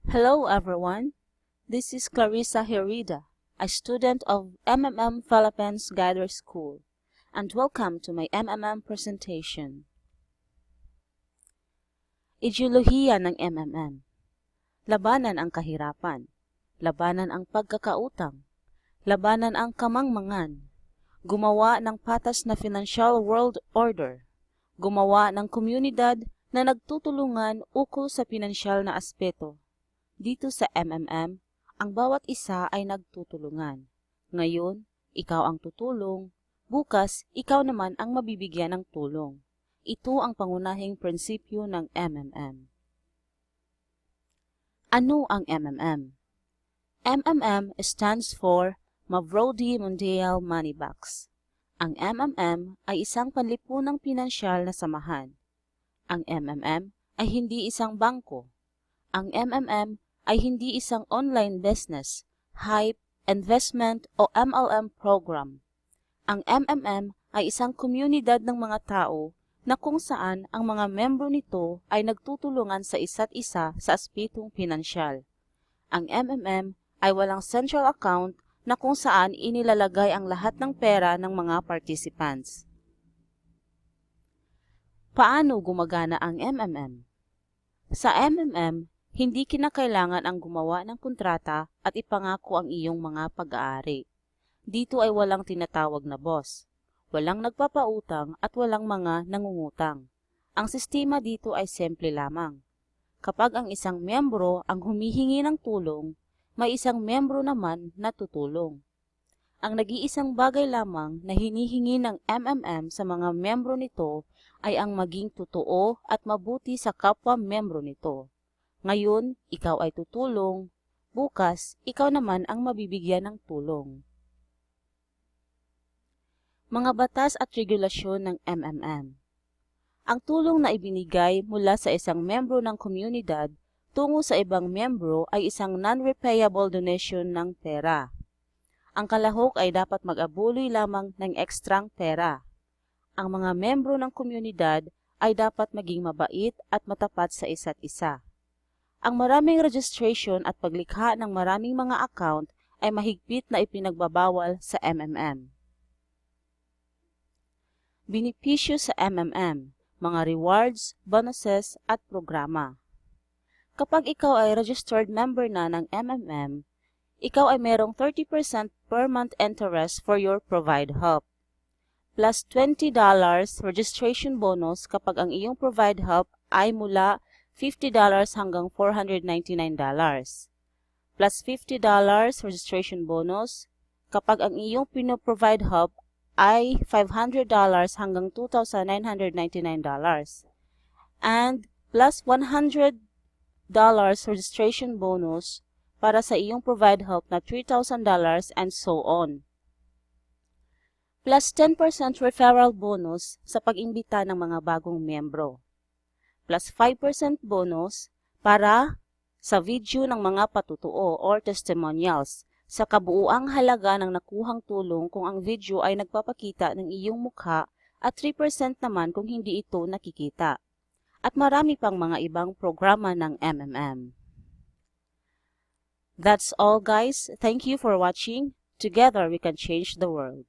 Hello everyone, this is Clarissa Herida, a student of MMM Philippines Guider School, and welcome to my MMM presentation. Ideolohiya ng MMM. Labanan ang kahirapan, labanan ang pagkakautang, labanan ang kamangmangan, gumawa ng patas na financial world order, gumawa ng komunidad na nagtutulungan ukol sa pinansyal na aspeto. Dito sa MMM, ang bawat isa ay nagtutulungan. Ngayon, ikaw ang tutulong. Bukas, ikaw naman ang mabibigyan ng tulong. Ito ang pangunahing prinsipyo ng MMM. Ano ang MMM? MMM stands for Mavrodi Mondial Money Box. Ang MMM ay isang panlipunang pinansyal na samahan. Ang MMM ay hindi isang bangko. Ang MMM ay hindi isang online business, hype, investment o MLM program. Ang MMM ay isang komunidad ng mga tao na kung saan ang mga membro nito ay nagtutulungan sa isa't isa sa aspetong pinansyal. Ang MMM ay walang central account na kung saan inilalagay ang lahat ng pera ng mga participants. Paano gumagana ang MMM? Sa MMM, hindi kinakailangan ang gumawa ng kontrata at ipangako ang iyong mga pag-aari. Dito ay walang tinatawag na boss, walang nagpapautang at walang mga nangungutang. Ang sistema dito ay simple lamang. Kapag ang isang miyembro ang humihingi ng tulong, may isang miyembro naman na tutulong. Ang nag-iisang bagay lamang na hinihingi ng MMM sa mga miyembro nito ay ang maging totoo at mabuti sa kapwa miyembro nito. Ngayon, ikaw ay tutulong. Bukas, ikaw naman ang mabibigyan ng tulong. Mga batas at regulasyon ng MMM. Ang tulong na ibinigay mula sa isang membro ng komunidad tungo sa ibang membro ay isang non-repayable donation ng pera. Ang kalahok ay dapat mag-abuloy lamang ng ekstrang pera. Ang mga membro ng komunidad ay dapat maging mabait at matapat sa isa't isa. Ang maraming registration at paglikha ng maraming mga account ay mahigpit na ipinagbabawal sa MMM. Benepisyo sa MMM, mga rewards, bonuses at programa. Kapag ikaw ay registered member na ng MMM, ikaw ay merong 30% per month interest for your provide help. Plus $20 registration bonus kapag ang iyong provide help ay mula $50 hanggang $499. Plus $50 registration bonus kapag ang iyong pinoprovide help ay $500 hanggang $2,999. And plus $100 registration bonus para sa iyong provide help na $3,000 and so on. Plus 10% referral bonus sa pag-imbita ng mga bagong miyembro. Plus 5% bonus para sa video ng mga patutuo or testimonials sa kabuuang halaga ng nakuhang tulong kung ang video ay nagpapakita ng iyong mukha at 3% naman kung hindi ito nakikita. At marami pang mga ibang programa ng MMM. That's all guys. Thank you for watching. Together we can change the world.